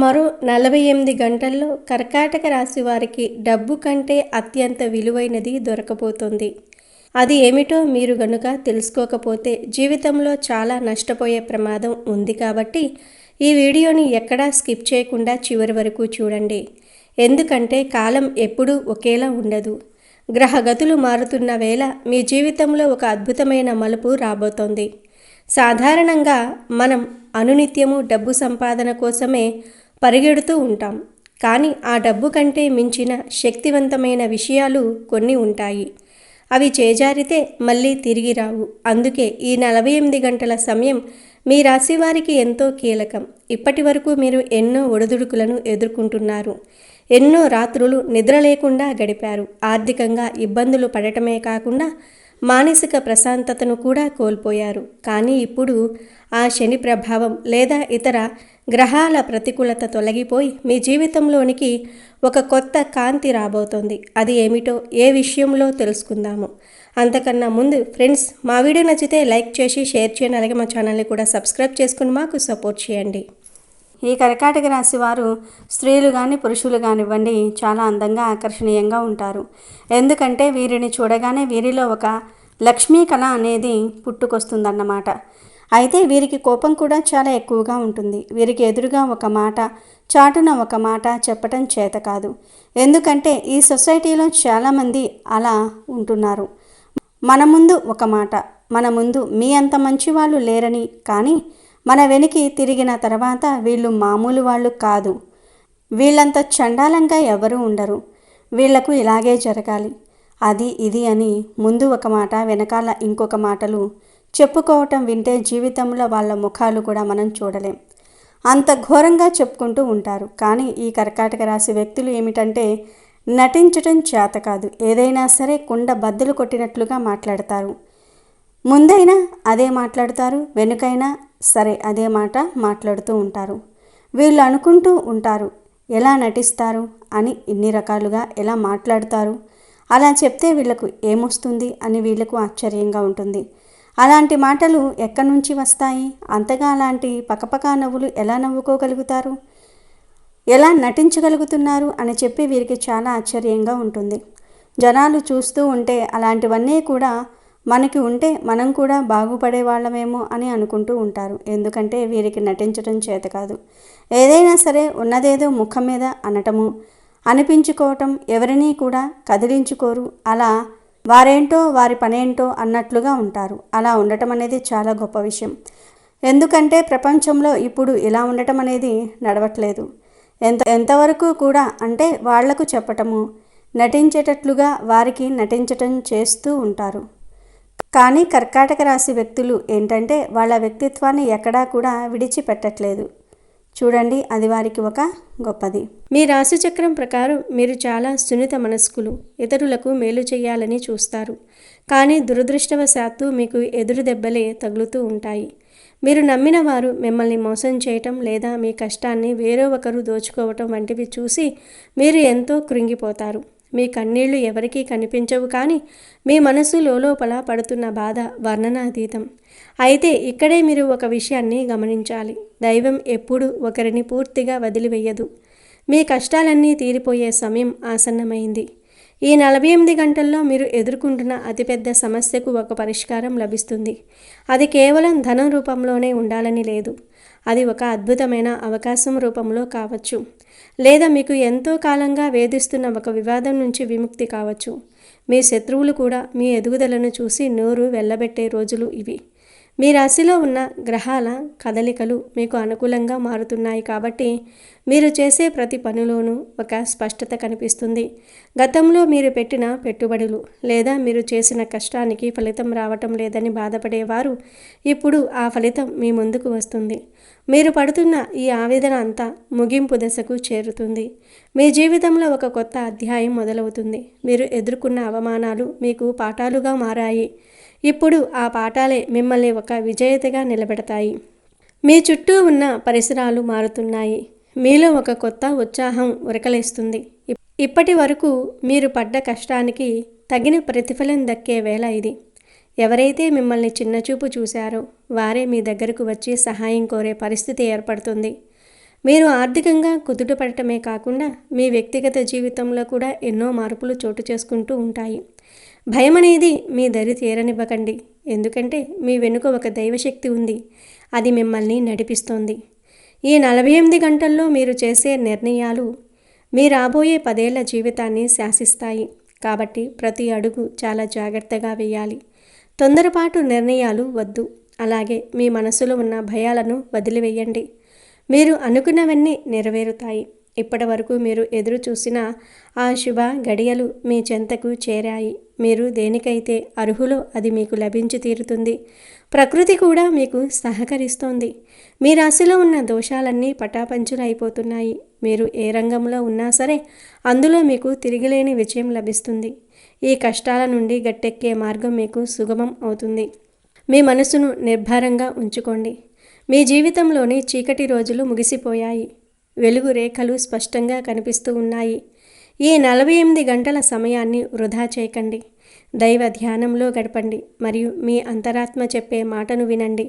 మరో 48 గంటల్లో కర్కాటక రాశి వారికి డబ్బు కంటే అత్యంత విలువైనది దొరకబోతోంది. అది ఏమిటో మీరు గనుక తెలుసుకోకపోతే జీవితంలో చాలా నష్టపోయే ప్రమాదం ఉంది. కాబట్టి ఈ వీడియోని ఎక్కడా స్కిప్ చేయకుండా చివరి వరకు చూడండి. ఎందుకంటే కాలం ఎప్పుడూ ఒకేలా ఉండదు. గ్రహగతులు మారుతున్న వేళ మీ జీవితంలో ఒక అద్భుతమైన మలుపు రాబోతోంది. సాధారణంగా మనం అనునిత్యము డబ్బు సంపాదన కోసమే పరిగెడుతూ ఉంటాం. కానీ ఆ డబ్బు కంటే మించిన శక్తివంతమైన విషయాలు కొన్ని ఉంటాయి. అవి చేజారితే మళ్ళీ తిరిగి రావు. అందుకే ఈ 48 గంటల సమయం మీ రాశి వారికి ఎంతో కీలకం. ఇప్పటి వరకు మీరు ఎన్నో ఒడిదుడుకులను ఎదుర్కొంటున్నారు. ఎన్నో రాత్రులు నిద్ర లేకుండా గడిపారు. ఆర్థికంగా ఇబ్బందులు పడటమే కాకుండా మానసిక ప్రశాంతతను కూడా కోల్పోయారు. కానీ ఇప్పుడు ఆ శని ప్రభావం లేదా ఇతర గ్రహాల ప్రతికూలత తొలగిపోయి మీ జీవితంలోనికి ఒక కొత్త కాంతి రాబోతోంది. అది ఏమిటో ఏ విషయంలో తెలుసుకుందాము. అంతకన్నా ముందు ఫ్రెండ్స్, మా వీడియో నచ్చితే లైక్ చేసి షేర్ చేయండి. అలాగే మా ఛానల్ని కూడా సబ్స్క్రైబ్ చేసుకుని మాకు సపోర్ట్ చేయండి. ఈ కర్కాటక రాశి వారు స్త్రీలు కానీ పురుషులు కానివ్వండి చాలా అందంగా ఆకర్షణీయంగా ఉంటారు. ఎందుకంటే వీరిని చూడగానే వీరిలో ఒక లక్ష్మీ కళ అనేది పుట్టుకొస్తుందన్నమాట. అయితే వీరికి కోపం కూడా చాలా ఎక్కువగా ఉంటుంది. వీరికి ఎదురుగా ఒక మాట, చాటున ఒక మాట చెప్పటం చేత కాదు. ఎందుకంటే ఈ సొసైటీలో చాలామంది అలా ఉంటున్నారు. మన ముందు ఒక మాట, మన ముందు మీ అంత మంచి వాళ్ళు లేరని, కానీ మన వెనక్కి తిరిగిన తర్వాత వీళ్ళు మామూలు వాళ్ళు కాదు, వీళ్ళంత చండాలంగా ఎవరూ ఉండరు, వీళ్లకు ఇలాగే జరగాలి, అది ఇది అని ముందు ఒక మాట వెనకాల ఇంకొక మాటలు చెప్పుకోవటం వింటే జీవితంలో వాళ్ళ ముఖాలు కూడా మనం చూడలేం. అంత ఘోరంగా చెప్పుకుంటూ ఉంటారు. కానీ ఈ కర్కాటక రాశి వ్యక్తులు ఏమిటంటే నటించటం చేత కాదు. ఏదైనా సరే కుండ బద్దలు కొట్టినట్లుగా మాట్లాడతారు. ముందైనా అదే మాట్లాడతారు, వెనుకైనా సరే అదే మాట మాట్లాడుతూ ఉంటారు. వీళ్ళు అనుకుంటూ ఉంటారు ఎలా నటిస్తారు అని, ఇన్ని రకాలుగా ఎలా మాట్లాడతారు, అలా చెప్తే వీళ్లకు ఏమొస్తుంది అని వీళ్లకు ఆశ్చర్యంగా ఉంటుంది. అలాంటి మాటలు ఎక్కడి నుంచి వస్తాయి? అంతగా అలాంటి పకపకా నవ్వులు ఎలా నవ్వుకోగలుగుతారు, ఎలా నటించగలుగుతున్నారు అని చెప్పి వీరికి చాలా ఆశ్చర్యంగా ఉంటుంది. జనాలు చూస్తూ ఉంటే అలాంటివన్నీ కూడా మనకి ఉంటే మనం కూడా బాగుపడే వాళ్ళమేమో అని అనుకుంటూ ఉంటారు. ఎందుకంటే వీరికి నటించడం చేత కాదు. ఏదైనా సరే ఉన్నదేదో ముఖం మీద అనటము, అనిపించుకోవటం, ఎవరినీ కూడా కదిలించుకోరు. అలా వారేంటో వారి పనేంటో అన్నట్లుగా ఉంటారు. అలా ఉండటం అనేది చాలా గొప్ప విషయం. ఎందుకంటే ప్రపంచంలో ఇప్పుడు ఇలా ఉండటం అనేది నడవట్లేదు. ఎంతవరకు కూడా అంటే వాళ్లకు చెప్పటము, నటించేటట్లుగా వారికి నటించటం చేస్తూ ఉంటారు. కానీ కర్కాటక రాశి వ్యక్తులు ఏంటంటే వాళ్ళ వ్యక్తిత్వాన్ని ఎక్కడా కూడా విడిచిపెట్టట్లేదు. చూడండి, అది వారికి ఒక గొప్పది. మీ రాశి చక్రం ప్రకారం మీరు చాలా సున్నిత మనస్కులు, ఇతరులకు మేలు చేయాలని చూస్తారు. కానీ దురదృష్టవశాత్తు మీకు ఎదురు దెబ్బలే తగులుతూ ఉంటాయి. మీరు నమ్మిన వారు మిమ్మల్ని మోసం చేయటం లేదా మీ కష్టాన్ని వేరే ఒకరు దోచుకోవటం వంటివి చూసి మీరు ఎంతో కృంగిపోతారు. మీ కన్నీళ్లు ఎవరికీ కనిపించవు, కానీ మీ మనసు లోపల పడుతున్న బాధ వర్ణనాతీతం. అయితే ఇక్కడే మీరు ఒక విషయాన్ని గమనించాలి. దైవం ఎప్పుడూ ఒకరిని పూర్తిగా వదిలివేయదు. మీ కష్టాలన్నీ తీరిపోయే సమయం ఆసన్నమైంది. ఈ 48 గంటల్లో మీరు ఎదుర్కొంటున్న అతిపెద్ద సమస్యకు ఒక పరిష్కారం లభిస్తుంది. అది కేవలం ధనం రూపంలోనే ఉండాలని లేదు. అది ఒక అద్భుతమైన అవకాశం రూపంలో కావచ్చు, లేదా మీకు ఎంతో కాలంగా వేధిస్తున్న ఒక వివాదం నుంచి విముక్తి కావచ్చు. మీ శత్రువులు కూడా మీ ఎదుగుదలను చూసి నోరు వెళ్ళబెట్టే రోజులు ఇవి. మీ రాశిలో ఉన్న గ్రహాల కదలికలు మీకు అనుకూలంగా మారుతున్నాయి. కాబట్టి మీరు చేసే ప్రతి పనిలోనూ ఒక స్పష్టత కనిపిస్తుంది. గతంలో మీరు పెట్టిన పెట్టుబడులు లేదా మీరు చేసిన కష్టానికి ఫలితం రావటం లేదని బాధపడేవారు ఇప్పుడు ఆ ఫలితం మీ ముందుకు వస్తుంది. మీరు పడుతున్న ఈ ఆవేదన అంతా ముగింపు దశకు చేరుతుంది. మీ జీవితంలో ఒక కొత్త అధ్యాయం మొదలవుతుంది. మీరు ఎదుర్కొన్న అవమానాలు మీకు పాఠాలుగా మారాయి. ఇప్పుడు ఆ పాఠాలే మిమ్మల్ని ఒక విజేతగా నిలబెడతాయి. మీ చుట్టూ ఉన్న పరిసరాలు మారుతున్నాయి. మీలో ఒక కొత్త ఉత్సాహం ఉరకలేస్తుంది. ఇప్పటి వరకు మీరు పడ్డ కష్టానికి తగిన ప్రతిఫలం దక్కే వేళ ఇది. ఎవరైతే మిమ్మల్ని చిన్నచూపు చూశారో వారే మీ దగ్గరకు వచ్చి సహాయం కోరే పరిస్థితి ఏర్పడుతుంది. మీరు ఆర్థికంగా కుదుటపడటమే కాకుండా మీ వ్యక్తిగత జీవితంలో కూడా ఎన్నో మార్పులు చోటు చేసుకుంటూ ఉంటాయి. భయం అనేది మీ దరి తీరనివ్వకండి. ఎందుకంటే మీ వెనుక ఒక దైవశక్తి ఉంది. అది మిమ్మల్ని నడిపిస్తోంది. ఈ 48 గంటల్లో మీరు చేసే నిర్ణయాలు మీ రాబోయే 10 ఏళ్ల జీవితాన్ని శాసిస్తాయి. కాబట్టి ప్రతి అడుగు చాలా జాగ్రత్తగా వేయాలి. తొందరపాటు నిర్ణయాలు వద్దు. అలాగే మీ మనసులో ఉన్న భయాలను వదిలివేయండి. మీరు అనుకున్నవన్నీ నెరవేరుతాయి. ఇప్పటి వరకు మీరు ఎదురు చూసిన ఆ శుభ గడియలు మీ చెంతకు చేరాయి. మీరు దేనికైతే అర్హులో అది మీకు లభించి తీరుతుంది. ప్రకృతి కూడా మీకు సహకరిస్తోంది. మీ రాశిలో ఉన్న దోషాలన్నీ పటాపంచులైపోతున్నాయి. మీరు ఏ రంగంలో ఉన్నా సరే అందులో మీకు తిరిగిలేని విజయం లభిస్తుంది. ఈ కష్టాల నుండి గట్టెక్కే మార్గం మీకు సుగమం అవుతుంది. మీ మనసును నిర్భరంగా ఉంచుకోండి. మీ జీవితంలోని చీకటి రోజులు ముగిసిపోయాయి. వెలుగు రేఖలు స్పష్టంగా కనిపిస్తూ ఉన్నాయి. ఈ 48 గంటల సమయాన్ని వృధా చేయకండి. దైవ ధ్యానంలో గడపండి మరియు మీ అంతరాత్మ చెప్పే మాటను వినండి.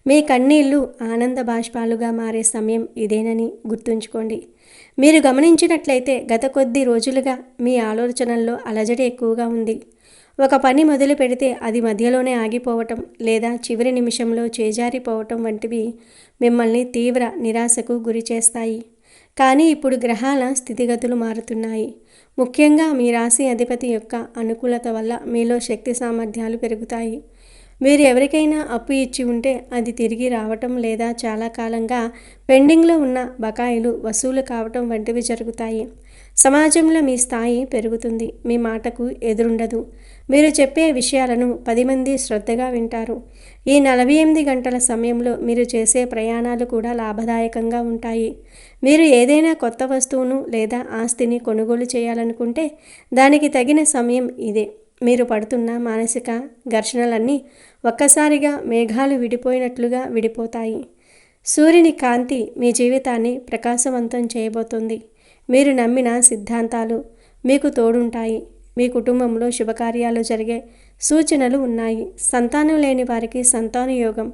మీ కన్నీళ్లు ఆనంద బాష్పాలుగా మారే సమయం ఇదేనని గుర్తుంచుకోండి. మీరు గమనించినట్లయితే గత కొద్ది రోజులుగా మీ ఆలోచనల్లో అలజడి ఎక్కువగా ఉంది. ఒక పని మొదలు పెడితే అది మధ్యలోనే ఆగిపోవటం లేదా చివరి నిమిషంలో చేజారిపోవటం వంటివి మిమ్మల్ని తీవ్ర నిరాశకు గురి చేస్తాయి. కానీ ఇప్పుడు గ్రహాల స్థితిగతులు మారుతున్నాయి. ముఖ్యంగా మీ రాశి అధిపతి యొక్క అనుకూలత వల్ల మీలో శక్తి సామర్థ్యాలు పెరుగుతాయి. మీరు ఎవరికైనా అప్పు ఇచ్చి ఉంటే అది తిరిగి రావటం లేదా చాలా కాలంగా పెండింగ్లో ఉన్న బకాయిలు వసూలు కావటం వంటివి జరుగుతాయి. సమాజంలో మీ స్థాయి పెరుగుతుంది. మీ మాటకు ఎదురుండదు. మీరు చెప్పే విషయాలను 10 మంది శ్రద్ధగా వింటారు. ఈ 48 గంటల సమయంలో మీరు చేసే ప్రయాణాలు కూడా లాభదాయకంగా ఉంటాయి. మీరు ఏదైనా కొత్త వస్తువును లేదా ఆస్తిని కొనుగోలు చేయాలనుకుంటే దానికి తగిన సమయం ఇదే. మీరు పడుతున్న మానసిక ఘర్షణలన్నీ ఒక్కసారిగా మేఘాలు విడిపోయినట్లుగా విడిపోతాయి. సూర్యుని కాంతి మీ జీవితాన్ని ప్రకాశవంతం చేయబోతోంది. మీరు నమ్మిన సిద్ధాంతాలు మీకు తోడుంటాయి. మీ కుటుంబంలో శుభకార్యాలు జరిగే సూచనలు ఉన్నాయి. సంతానం లేని వారికి సంతాన యోగం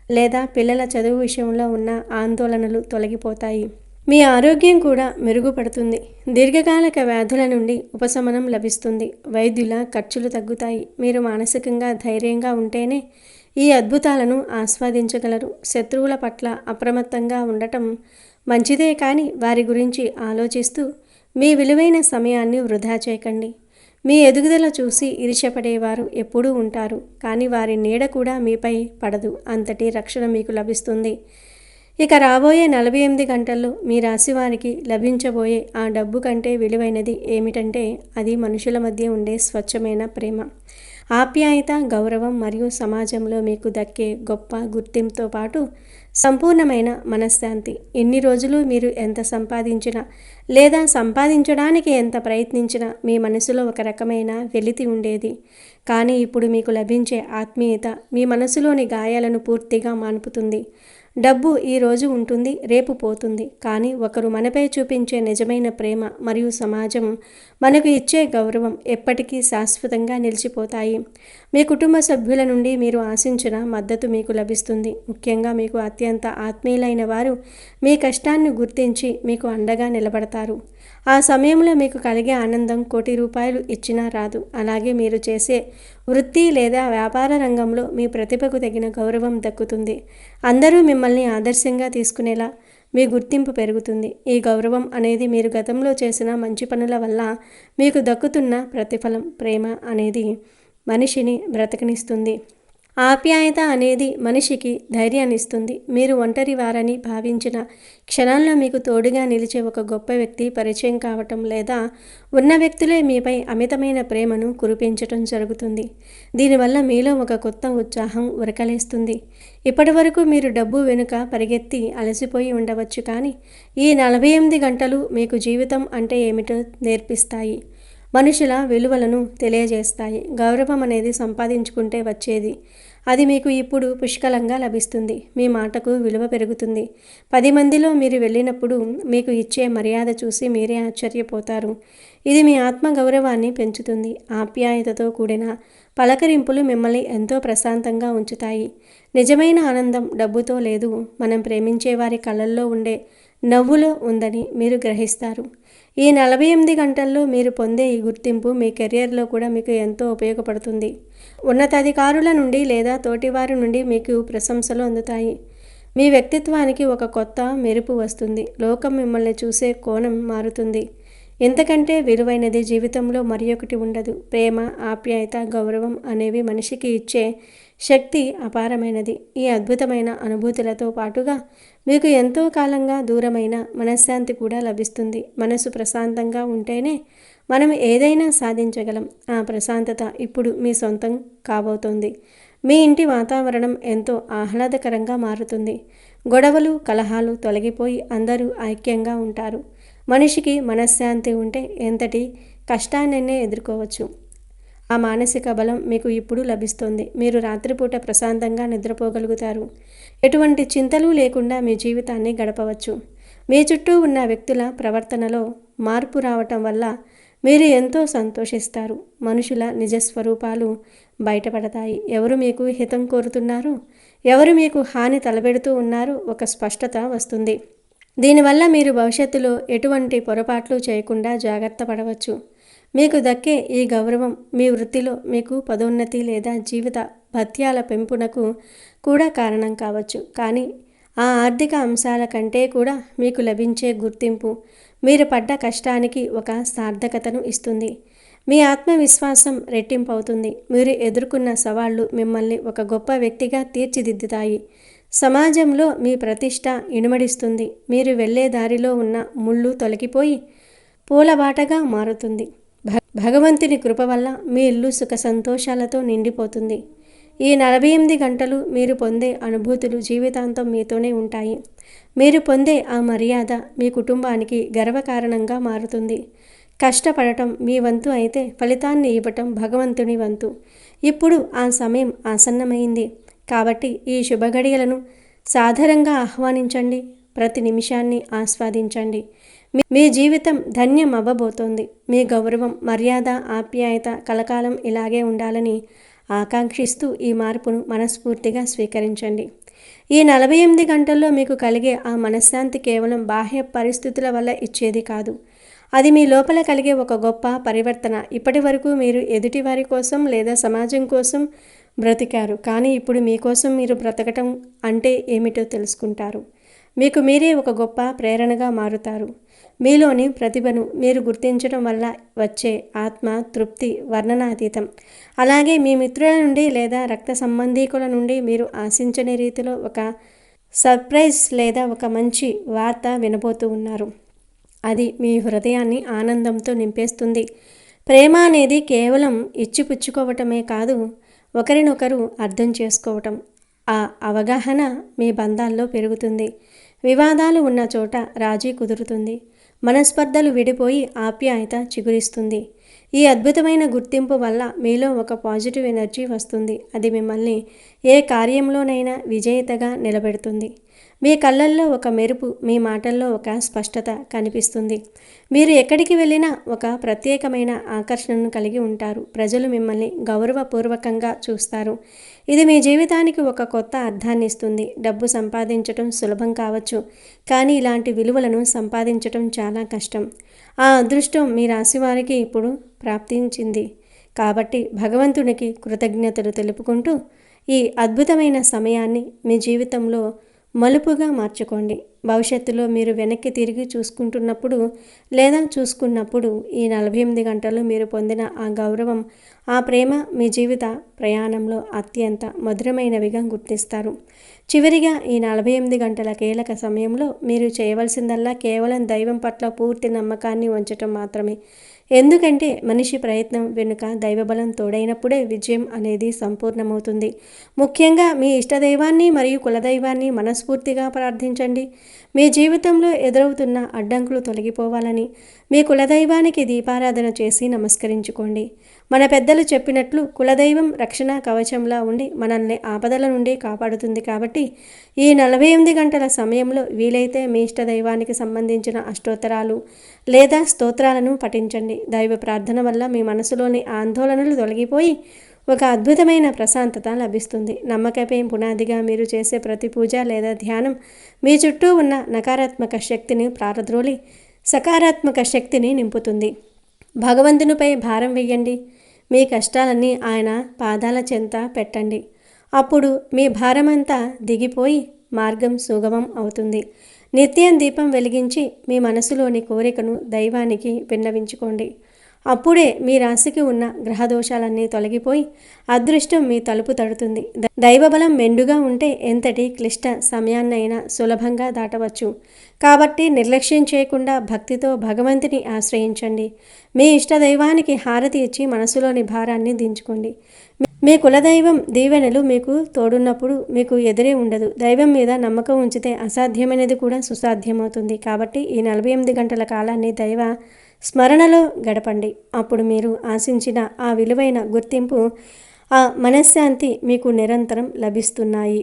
లేదా పిల్లల చదువు విషయంలో ఉన్న ఆందోళనలు తొలగిపోతాయి. మీ ఆరోగ్యం కూడా మెరుగుపడుతుంది. దీర్ఘకాలిక వ్యాధుల నుండి ఉపశమనం లభిస్తుంది. వైద్యుల ఖర్చులు తగ్గుతాయి. మీరు మానసికంగా ధైర్యంగా ఉంటేనే ఈ అద్భుతాలను ఆస్వాదించగలరు. శత్రువుల పట్ల అప్రమత్తంగా ఉండటం మంచిదే, కానీ వారి గురించి ఆలోచిస్తూ మీ విలువైన సమయాన్ని వృధా చేయకండి. మీ ఎదుగుదల చూసి ఈర్ష్యపడేవారు ఎప్పుడూ ఉంటారు, కానీ వారి నీడ కూడా మీపై పడదు. అంతటి రక్షణ మీకు లభిస్తుంది. ఇక రాబోయే 48 గంటల్లో మీ రాశి వారికి లభించబోయే ఆ డబ్బు కంటే విలువైనది ఏమిటంటే అది మనుషుల మధ్య ఉండే స్వచ్ఛమైన ప్రేమ, ఆప్యాయత, గౌరవం మరియు సమాజంలో మీకు దక్కే గొప్ప గుర్తింపుతో పాటు సంపూర్ణమైన మనశ్శాంతి. ఇన్ని రోజులు మీరు ఎంత సంపాదించినా లేదా సంపాదించడానికి ఎంత ప్రయత్నించినా మీ మనసులో ఒక రకమైన వెలితి ఉండేది. కానీ ఇప్పుడు మీకు లభించే ఆత్మీయత మీ మనసులోని గాయాలను పూర్తిగా మాన్పుతుంది. డబ్బు ఈరోజు ఉంటుంది, రేపు పోతుంది. కానీ ఒకరు మనపై చూపించే నిజమైన ప్రేమ మరియు సమాజం మనకు ఇచ్చే గౌరవం ఎప్పటికీ శాశ్వతంగా నిలిచిపోతాయి. మీ కుటుంబ సభ్యుల నుండి మీరు ఆశించిన మద్దతు మీకు లభిస్తుంది. ముఖ్యంగా మీకు అత్యంత ఆత్మీయులైన వారు మీ కష్టాన్ని గుర్తించి మీకు అండగా నిలబడతారు. ఆ సమయంలో మీకు కలిగే ఆనందం ₹1,00,00,000 ఇచ్చినా రాదు. అలాగే మీరు చేసే వృత్తి లేదా వ్యాపార రంగంలో మీ ప్రతిభకు తగిన గౌరవం దక్కుతుంది. అందరూ మిమ్మల్ని ఆదర్శంగా తీసుకునేలా మీ గుర్తింపు పెరుగుతుంది. ఈ గౌరవం అనేది మీరు గతంలో చేసిన మంచి పనుల వల్ల మీకు దక్కుతున్న ప్రతిఫలం. ప్రేమ అనేది మనిషిని బ్రతకనిస్తుంది. ఆప్యాయత అనేది మనిషికి ధైర్యాన్ని ఇస్తుంది. మీరు ఒంటరి వారని భావించిన క్షణాల్లో మీకు తోడుగా నిలిచే ఒక గొప్ప వ్యక్తి పరిచయం కావటం లేదా ఉన్న వ్యక్తులే మీపై అమితమైన ప్రేమను కురిపించటం జరుగుతుంది. దీనివల్ల మీలో ఒక కొత్త ఉత్సాహం ఉరకలేస్తుంది. ఇప్పటి వరకు మీరు డబ్బు వెనుక పరిగెత్తి అలసిపోయి ఉండవచ్చు, కానీ ఈ 48 గంటలు మీకు జీవితం అంటే ఏమిటో నేర్పిస్తాయి. మనుషుల విలువలను తెలియజేస్తాయి. గౌరవం అనేది సంపాదించుకుంటే వచ్చేది. అది మీకు ఇప్పుడు పుష్కలంగా లభిస్తుంది. మీ మాటకు విలువ పెరుగుతుంది. 10 మందిలో మీరు వెళ్ళినప్పుడు మీకు ఇచ్చే మర్యాద చూసి మీరే ఆశ్చర్యపోతారు. ఇది మీ ఆత్మ గౌరవాన్ని పెంచుతుంది. ఆప్యాయతతో కూడిన పలకరింపులు మిమ్మల్ని ఎంతో ప్రశాంతంగా ఉంచుతాయి. నిజమైన ఆనందం డబ్బుతో లేదు, మనం ప్రేమించే వారి కళ్ళల్లో ఉండే నవ్వులో ఉందని మీరు గ్రహిస్తారు. ఈ 48 గంటల్లో మీరు పొందే ఈ గుర్తింపు మీ కెరియర్లో కూడా మీకు ఎంతో ఉపయోగపడుతుంది. ఉన్నతాధికారుల నుండి లేదా తోటివారి నుండి మీకు ప్రశంసలు అందుతాయి. మీ వ్యక్తిత్వానికి ఒక కొత్త మెరుపు వస్తుంది. లోకం మిమ్మల్ని చూసే కోణం మారుతుంది. ఇంతకంటే విలువైనది జీవితంలో మరి ఒకటి ఉండదు. ప్రేమ, ఆప్యాయత, గౌరవం అనేవి మనిషికి ఇచ్చే శక్తి అపారమైనది. ఈ అద్భుతమైన అనుభూతులతో పాటుగా మీకు ఎంతో కాలంగా దూరమైన మనశ్శాంతి కూడా లభిస్తుంది. మనసు ప్రశాంతంగా ఉంటేనే మనం ఏదైనా సాధించగలం. ఆ ప్రశాంతత ఇప్పుడు మీ సొంతం కాబోతోంది. మీ ఇంటి వాతావరణం ఎంతో ఆహ్లాదకరంగా మారుతుంది. గొడవలు, కలహాలు తొలగిపోయి అందరూ ఐక్యంగా ఉంటారు. మనిషికి మనశ్శాంతి ఉంటే ఎంతటి కష్టాన్నైనా ఎదుర్కోవచ్చు. ఆ మానసిక బలం మీకు ఇప్పుడు లభిస్తుంది. మీరు రాత్రిపూట ప్రశాంతంగా నిద్రపోగలుగుతారు. ఎటువంటి చింతలు లేకుండా మీ జీవితాన్ని గడపవచ్చు. మీ చుట్టూ ఉన్న వ్యక్తుల ప్రవర్తనలో మార్పు రావటం వల్ల మీరు ఎంతో సంతోషిస్తారు. మనుషుల నిజస్వరూపాలు బయటపడతాయి. ఎవరు మీకు హితం కోరుతున్నారు, ఎవరు మీకు హాని తలపెడుతూ ఉన్నారు, ఒక స్పష్టత వస్తుంది. దీనివల్ల మీరు భవిష్యత్తులో ఎటువంటి పొరపాట్లు చేయకుండా జాగ్రత్త పడవచ్చు. మీకు దక్కే ఈ గౌరవం మీ వృత్తిలో మీకు పదోన్నతి లేదా జీవిత భత్యాల పెంపునకు కూడా కారణం కావచ్చు. కానీ ఆ ఆర్థిక అంశాల కంటే కూడా మీకు లభించే గుర్తింపు మీరు పడ్డ కష్టానికి ఒక సార్థకతను ఇస్తుంది. మీ ఆత్మవిశ్వాసం రెట్టింపు అవుతుంది. మీరు ఎదుర్కొన్న సవాళ్లు మిమ్మల్ని ఒక గొప్ప వ్యక్తిగా తీర్చిదిద్దుతాయి. సమాజంలో మీ ప్రతిష్ట ఇనుమడిస్తుంది. మీరు వెళ్ళే దారిలో ఉన్న ముళ్ళు తొలగిపోయి పూలబాటగా మారుతుంది. భగవంతుని కృప వల్ల మీ ఇల్లు సుఖ సంతోషాలతో నిండిపోతుంది. ఈ 48 గంటలు మీరు పొందే అనుభూతులు జీవితాంతం మీతోనే ఉంటాయి. మీరు పొందే ఆ మర్యాద మీ కుటుంబానికి గర్వకారణంగా మారుతుంది. కష్టపడటం మీ వంతు అయితే ఫలితాన్ని ఇవ్వటం భగవంతుని వంతు. ఇప్పుడు ఆ సమయం ఆసన్నమైంది. కాబట్టి ఈ శుభఘడియలను సాదరంగా ఆహ్వానించండి. ప్రతి నిమిషాన్ని ఆస్వాదించండి. మీ జీవితం ధన్యం అవ్వబోతోంది. మీ గౌరవం, మర్యాద, ఆప్యాయత కలకాలం ఇలాగే ఉండాలని ఆకాంక్షిస్తూ ఈ మార్పును మనస్ఫూర్తిగా స్వీకరించండి. ఈ 48 గంటల్లో మీకు కలిగే ఆ మనశ్శాంతి కేవలం బాహ్య పరిస్థితుల వల్ల ఇచ్చేది కాదు. అది మీ లోపల కలిగే ఒక గొప్ప పరివర్తన. ఇప్పటి వరకు మీరు ఎదుటివారి కోసం లేదా సమాజం కోసం బ్రతికారు. కానీ ఇప్పుడు మీకోసం మీరు బ్రతకటం అంటే ఏమిటో తెలుసుకుంటారు. మీకు మీరే ఒక గొప్ప ప్రేరణగా మారుతారు. మీలోని ప్రతిభను మీరు గుర్తించడం వల్ల వచ్చే ఆత్మ తృప్తి వర్ణనాతీతం. అలాగే మీ మిత్రుల నుండి లేదా రక్త సంబంధీకుల నుండి మీరు ఆశించని రీతిలో ఒక సర్ప్రైజ్ లేదా ఒక మంచి వార్త వినబోతూ ఉన్నారు. అది మీ హృదయాన్ని ఆనందంతో నింపేస్తుంది. ప్రేమ అనేది కేవలం ఇచ్చిపుచ్చుకోవటమే కాదు, ఒకరినొకరు అర్థం చేసుకోవటం. ఆ అవగాహన మీ బంధాల్లో పెరుగుతుంది. వివాదాలు ఉన్న చోట రాజీ కుదురుతుంది. మనస్పర్ధలు విడిపోయి ఆప్యాయత చిగురిస్తుంది. ఈ అద్భుతమైన గుర్తింపు వల్ల మీలో ఒక పాజిటివ్ ఎనర్జీ వస్తుంది. అది మిమ్మల్ని ఏ కార్యంలోనైనా విజేతగా నిలబెడుతుంది. మీ కళ్ళల్లో ఒక మెరుపు, మీ మాటల్లో ఒక స్పష్టత కనిపిస్తుంది. మీరు ఎక్కడికి వెళ్ళినా ఒక ప్రత్యేకమైన ఆకర్షణను కలిగి ఉంటారు. ప్రజలు మిమ్మల్ని గౌరవపూర్వకంగా చూస్తారు. ఇది మీ జీవితానికి ఒక కొత్త అర్థాన్ని ఇస్తుంది. డబ్బు సంపాదించటం సులభం కావచ్చు, కానీ ఇలాంటి విలువలను సంపాదించటం చాలా కష్టం. ఆ అదృష్టం మీ రాశి వారికి ఇప్పుడు ప్రాప్తించింది. కాబట్టి భగవంతునికి కృతజ్ఞతలు తెలుపుకుంటూ ఈ అద్భుతమైన సమయాన్ని మీ జీవితంలో మలుపుగా మార్చుకోండి. భవిష్యత్తులో మీరు వెనక్కి తిరిగి చూసుకున్నప్పుడు ఈ 48 గంటలు మీరు పొందిన ఆ గౌరవం, ఆ ప్రేమ మీ జీవిత ప్రయాణంలో అత్యంత మధురమైనవిగా గుర్తిస్తారు. చివరిగా ఈ 48 గంటల కీలక సమయంలో మీరు చేయవలసిందల్లా కేవలం దైవం పట్ల పూర్తి నమ్మకాన్ని ఉంచటం మాత్రమే. ఎందుకంటే మనిషి ప్రయత్నం వెనుక దైవబలం తోడైనప్పుడే విజయం అనేది సంపూర్ణమవుతుంది. ముఖ్యంగా మీ ఇష్టదైవాన్ని మరియు కులదైవాన్ని మనస్ఫూర్తిగా ప్రార్థించండి. మీ జీవితంలో ఎదురవుతున్న అడ్డంకులు తొలగిపోవాలని, మీ కులదైవానికి దీపారాధన చేసి నమస్కరించుకోండి. మన పెద్దలు చెప్పినట్లు కులదైవం రక్షణ కవచంలా ఉండి మనల్ని ఆపదల నుండి కాపాడుతుంది. కాబట్టి ఈ 48 గంటల సమయంలో వీలైతే మీ ఇష్టదైవానికి సంబంధించిన అష్టోత్తరాలు లేదా స్తోత్రాలను పఠించండి. దైవ ప్రార్థన వల్ల మీ మనసులోని ఆందోళనలు తొలగిపోయి ఒక అద్భుతమైన ప్రశాంతత లభిస్తుంది. నమ్మకపై పునాదిగా మీరు చేసే ప్రతి పూజ లేదా ధ్యానం మీ చుట్టూ ఉన్న నకారాత్మక శక్తిని ప్రారద్రోలి సకారాత్మక శక్తిని నింపుతుంది. భగవంతునిపై భారం వెయ్యండి. మీ కష్టాలన్నీ ఆయన పాదాల చెంత పెట్టండి. అప్పుడు మీ భారమంతా దిగిపోయి మార్గం సుగమం అవుతుంది. నిత్యం దీపం వెలిగించి మీ మనసులోని కోరికను దైవానికి విన్నవించుకోండి. అప్పుడే మీ రాశికి ఉన్న గ్రహదోషాలన్నీ తొలగిపోయి అదృష్టం మీ తలుపు తడుతుంది. దైవబలం మెండుగా ఉంటే ఎంతటి క్లిష్ట సమయాన్నైనా సులభంగా దాటవచ్చు. కాబట్టి నిర్లక్ష్యం చేయకుండా భక్తితో భగవంతుని ఆశ్రయించండి. మీ ఇష్టదైవానికి హారతి ఇచ్చి మనసులోని భారాన్ని దించుకోండి. మీ కులదైవం దీవెనలు మీకు తోడున్నప్పుడు మీకు ఎదురే ఉండదు. దైవం మీద నమ్మకం ఉంచితే అసాధ్యమైనది కూడా సుసాధ్యమవుతుంది. కాబట్టి ఈ 48 గంటల కాలాన్ని దైవ స్మరణలో గడపండి. అప్పుడు మీరు ఆశించిన ఆ విలువైన గుర్తింపు, ఆ మనశ్శాంతి మీకు నిరంతరం లభిస్తున్నాయి.